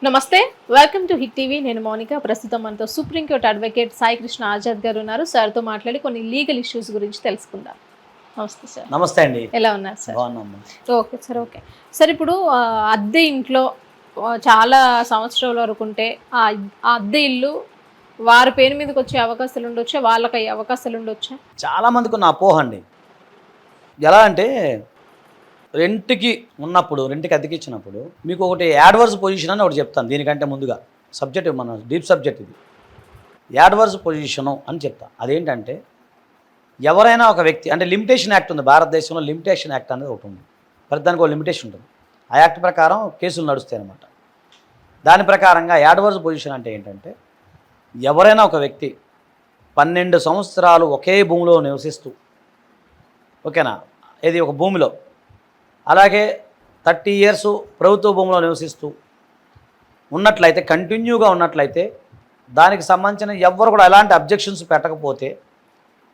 నమస్తే, welcome to hit TV. నేను మౌనిక. ప్రస్తుతం మనతో సుప్రీంకోర్టు అడ్వకేట్ సాయి కృష్ణ ఆజాద్ గారు ఉన్నారు. సార్తో మాట్లాడి కొన్ని లీగల్ ఇష్యూస్ గురించి తెలుసుకుందాం. నమస్తే సార్. నమస్తే అండి. ఎలా ఉన్నారు సార్? బాగున్నాము. Okay sir. ఓకే సార్, ఇప్పుడు అద్దె ఇంట్లో చాలా సంవత్సరాల వరకు ఉంటే ఆ అద్దె ఇల్లు వారి పేరు మీదకి వచ్చే అవకాశాలు ఉండొచ్చా, వాళ్ళకి అయ్యే అవకాశాలు ఉండొచ్చా? చాలా మందికి ఉన్న అపోహ అండి. ఎలా అంటే రెంట్కి ఉన్నప్పుడు, రెంట్కి అద్దెకిచ్చినప్పుడు మీకు ఒకటి యాడ్వర్స్ పొజిషన్ అని ఒకటి చెప్తాను. దీనికంటే ముందుగా సబ్జెక్ట్ మన డీప్ సబ్జెక్ట్ ఇది. యాడ్వర్స్ పొజిషను అని చెప్తా. అదేంటంటే ఎవరైనా ఒక వ్యక్తి అంటే లిమిటేషన్ యాక్ట్ ఉంది భారతదేశంలో. లిమిటేషన్ యాక్ట్ అనేది ఒకటి ఉంది. ప్రతిదానికి ఒక లిమిటేషన్ ఉంటుంది. ఆ యాక్ట్ ప్రకారం కేసులు నడుస్తాయి అన్నమాట. దాని ప్రకారంగా యాడ్వర్స్ పొజిషన్ అంటే ఏంటంటే ఎవరైనా ఒక వ్యక్తి 12 సంవత్సరాలు ఒకే భూమిలో నివసిస్తూ, ఓకేనా, ఇది ఒక భూమిలో, అలాగే 30 years ప్రభుత్వ భూమిలో నివసిస్తూ ఉన్నట్లయితే, కంటిన్యూగా ఉన్నట్లయితే, దానికి సంబంధించిన ఎవ్వరు కూడా ఎలాంటి అబ్జెక్షన్స్ పెట్టకపోతే,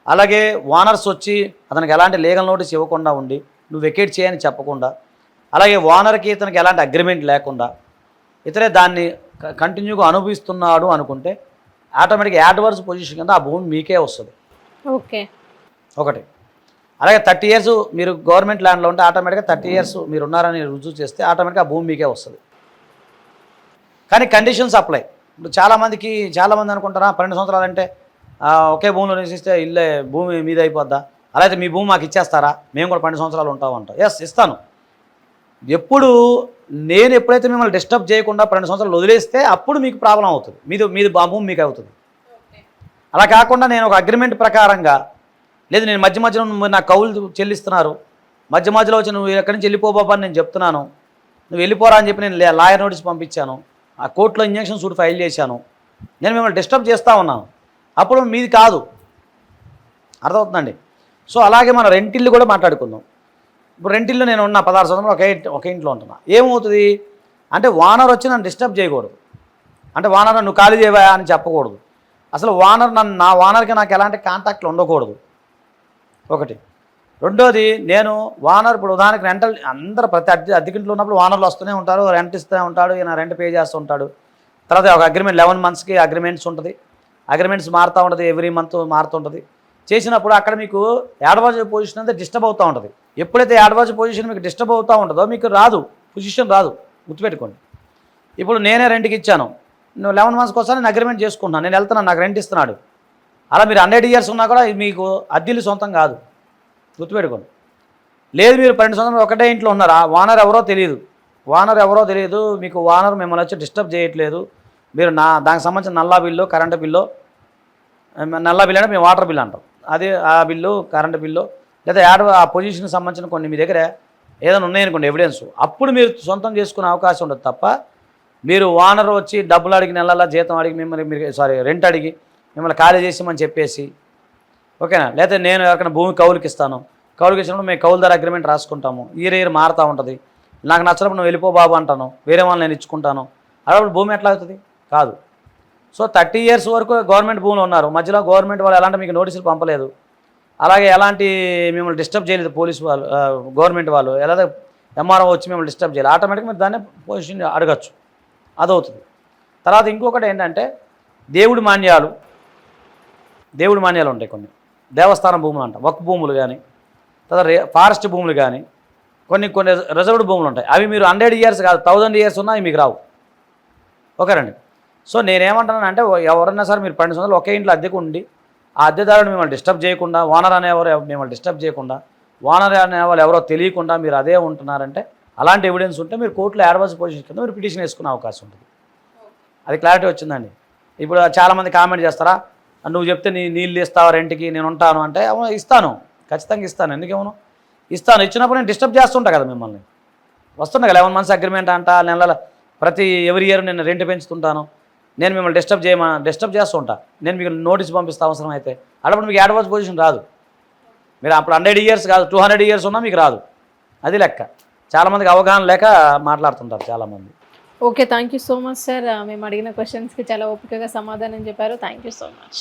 అలాగే ఓనర్స్ వచ్చి అతనికి ఎలాంటి లీగల్ నోటీస్ ఇవ్వకుండా ఉండి నువ్వు వెకేట్ చేయని చెప్పకుండా, అలాగే ఓనర్కి ఇతనికి ఎలాంటి అగ్రిమెంట్ లేకుండా ఇతరే దాన్ని కంటిన్యూగా అనుభవిస్తున్నాడు అనుకుంటే ఆటోమేటిక్గా యాడ్వర్స్ పొజిషన్ కింద ఆ భూమి మీకే వస్తుంది. ఓకే, ఒకటి. అలాగే 30 years మీరు గవర్నమెంట్ ల్యాండ్లో ఉంటే ఆటోమేటిక్గా 30 years మీరు ఉన్నారని రుజువు చేస్తే ఆటోమేటిక్గా ఆ భూమి మీకే వస్తుంది. కానీ కండిషన్స్ అప్లై. ఇప్పుడు చాలామంది అనుకుంటారా 12 సంవత్సరాలు అంటే ఒకే భూమిలో నివసిస్తే ఇల్లే భూమి మీద అయిపోద్దా, అలా అయితే మీ భూమి మాకు ఇచ్చేస్తారా, మేము కూడా 12 సంవత్సరాలు ఉంటామంట. ఎస్, ఇస్తాను. ఎప్పుడైతే మిమ్మల్ని డిస్టర్బ్ చేయకుండా 12 సంవత్సరాలు వదిలేస్తే అప్పుడు మీకు ప్రాబ్లం అవుతుంది. మీది ఆ భూమి మీకు అవుతుంది. అలా కాకుండా నేను ఒక అగ్రిమెంట్ ప్రకారంగా, లేదు నేను మధ్యలో నాకు కౌలు చెల్లిస్తున్నారు, మధ్యలో వచ్చి నువ్వు ఎక్కడి నుంచి వెళ్ళిపోబాబా అని నేను చెప్తున్నాను, నువ్వు వెళ్ళిపోరా అని చెప్పి నేను లాయర్ నోటీస్ పంపించాను, ఆ కోర్టులో ఇంజక్షన్ సూట్ ఫైల్ చేశాను, నేను మిమ్మల్ని డిస్టర్బ్ చేస్తూ ఉన్నాను, అప్పుడు మీది కాదు. అర్థమవుతుందండి. సో అలాగే మనం రెంటిల్లు కూడా మాట్లాడుకుందాం. ఇప్పుడు రెంటిల్లు నేను ఉన్న 16 సంవత్సరాలు ఒకే ఇంట్లో ఉంటున్నా. ఏమవుతుంది అంటే ఓనర్ వచ్చి నన్ను డిస్టర్బ్ చేయకూడదు. అంటే ఓనర్ నువ్వు ఖాళీ చేయవా అని చెప్పకూడదు. అసలు నా ఓనర్కి నాకు ఎలాంటి కాంటాక్ట్లు ఉండకూడదు. ఒకటి. రెండోది, నేను ఓనర్ ఇప్పుడు ఉదాహరణకి రెంటల్ అందరూ ప్రతి అద్దెకింట్లో ఉన్నప్పుడు ఓనర్లు వస్తూనే ఉంటారు, రెంట్ ఇస్తూనే ఉంటాడు, ఈయన రెంట్ పే చేస్తూ ఉంటాడు. తర్వాత ఒక అగ్రిమెంట్ 11 monthsకి అగ్రిమెంట్స్ ఉంటుంది. అగ్రిమెంట్స్ మారుతూ ఉంటుంది, ఎవ్రీ మంత్ మారుతుంటుంది. చేసినప్పుడు అక్కడ మీకు యాడ్వర్స్ పొజిషన్ అనేది డిస్టర్బ్ అవుతూ ఉంటుంది. ఎప్పుడైతే యాడ్వర్స్ పొజిషన్ మీకు డిస్టర్బ్ అవుతూ ఉంటుందో మీకు పొజిషన్ రాదు, గుర్తుపెట్టుకోండి. ఇప్పుడు నేనే రెంట్కి ఇచ్చాను, నువ్వు 11 monthsకి వస్తాను, నేను అగ్రిమెంట్ చేసుకుంటున్నాను, నేను వెళ్తున్నాను, నాకు రెంట్ ఇస్తున్నాడు. అలా మీరు 100 years ఉన్నా కూడా మీకు అద్దెలు సొంతం కాదు, గుర్తుపెట్టుకోండి. లేదు మీరు 12 సంవత్సరాలు ఒకటే ఇంట్లో ఉన్నారా, ఓనర్ ఎవరో తెలియదు, మీకు ఓనర్ మిమ్మల్ని వచ్చి డిస్టర్బ్ చేయట్లేదు, మీరు దానికి సంబంధించిన నల్లా బిల్లు, కరెంటు బిల్లు, నల్లా బిల్లు అంటే మేము వాటర్ బిల్లు అంటాం, అదే ఆ బిల్లు, కరెంటు బిల్లు, లేదా ఆ పొజిషన్కి సంబంధించిన కొన్ని మీ దగ్గర ఏదైనా ఉన్నాయనుకోండి ఎవిడెన్స్, అప్పుడు మీరు సొంతం చేసుకునే అవకాశం ఉండదు. తప్ప మీరు ఓనర్ వచ్చి డబ్బులు అడిగి, నెలల జీతం అడిగి, రెంట్ అడిగి మిమ్మల్ని ఖాళీ చేసామని చెప్పేసి, ఓకేనా, లేకపోతే నేను ఎవరికైనా భూమి కౌలుకి ఇస్తాను, కౌలుకి ఇచ్చినప్పుడు మేము కౌలుదారు అగ్రిమెంట్ రాసుకుంటాము, ఇయర్ మారుతూ ఉంటుంది, నాకు నచ్చినప్పుడు నువ్వు వెళ్ళిపో బాబు అంటాను, వేరే వాళ్ళని నేను ఇచ్చుకుంటాను, అలాంటి భూమి ఎట్లా అవుతుంది? కాదు. సో 30 years వరకు గవర్నమెంట్ భూములు ఉన్నారు, మధ్యలో గవర్నమెంట్ వాళ్ళు ఎలాంటి మీకు నోటీసులు పంపలేదు, అలాగే ఎలాంటి మిమ్మల్ని డిస్టర్బ్ చేయలేదు పోలీసు వాళ్ళు, గవర్నమెంట్ వాళ్ళు ఎలాగ ఎంఆర్ఓ వచ్చి మిమ్మల్ని డిస్టర్బ్ చేయాలి, ఆటోమేటిక్గా మీరు దాన్ని పొజిషన్ అడగచ్చు, అదవుతుంది. తర్వాత ఇంకొకటి ఏంటంటే దేవుడి మాన్యాలు ఉంటాయి, కొన్ని దేవస్థానం భూములు అంట, వక్ఫ్ భూములు కానీ, తర్వాత ఫారెస్ట్ భూములు కానీ, కొన్ని రిజర్వ్డ్ భూములు ఉంటాయి. అవి మీరు 100 years కాదు 1000 years ఉన్నా అవి మీకు రావు. ఓకేనండి. సో నేనేమంటానంటే ఎవరన్నా సరే మీరు 12 సంవత్సరాలు ఒకే ఇంట్లో అద్దెకు ఉండి ఆ అద్దెదారుడు మిమ్మల్ని డిస్టర్బ్ చేయకుండా, ఓనర్ అనేవారు మిమ్మల్ని డిస్టర్బ్ చేయకుండా, ఓనర్ అనేవాళ్ళు ఎవరో తెలియకుండా మీరు అదే ఉంటున్నారంటే, అలాంటి ఎవిడెన్స్ ఉంటే మీరు కోర్టులో యాడ్వర్స్ పొజిషన్ కింద మీరు పిటిషన్ వేసుకునే అవకాశం ఉంటుంది. అది క్లారిటీ వచ్చిందండి. ఇప్పుడు చాలామంది కామెంట్ చేస్తారా, నువ్వు చెప్తే నీళ్ళు ఇస్తావా రెంట్కి, నేను ఉంటాను అంటే, ఇస్తాను, ఖచ్చితంగా ఇస్తాను, ఎందుకేమో ఇస్తాను. ఇచ్చినప్పుడు నేను డిస్టర్బ్ చేస్తుంటా కదా మిమ్మల్ని, వస్తుంటా కదా 11 months అగ్రిమెంట్ అంట, నెలల ప్రతి ఎవ్రీ ఇయర్ నేను రెంట్ పెంచుతుంటాను, నేను మిమ్మల్ని డిస్టర్బ్ చేస్తూ ఉంటా, నేను మీకు నోటీస్ పంపిస్తా అవసరం అయితే, అప్పుడు మీకు యాడ్వర్స్ పొజిషన్ రాదు. మీరు అప్పుడు 100 years కాదు 200 years ఉన్నా మీకు రాదు. అది లెక్క. చాలామందికి అవగాహన లేక మాట్లాడుతుంటారు చాలామంది. Okay, thank you so much sir. మేము అడిగిన క్వశ్చన్స్కి చాలా ఓపికగా సమాధానం చెప్పారు. Thank you so much.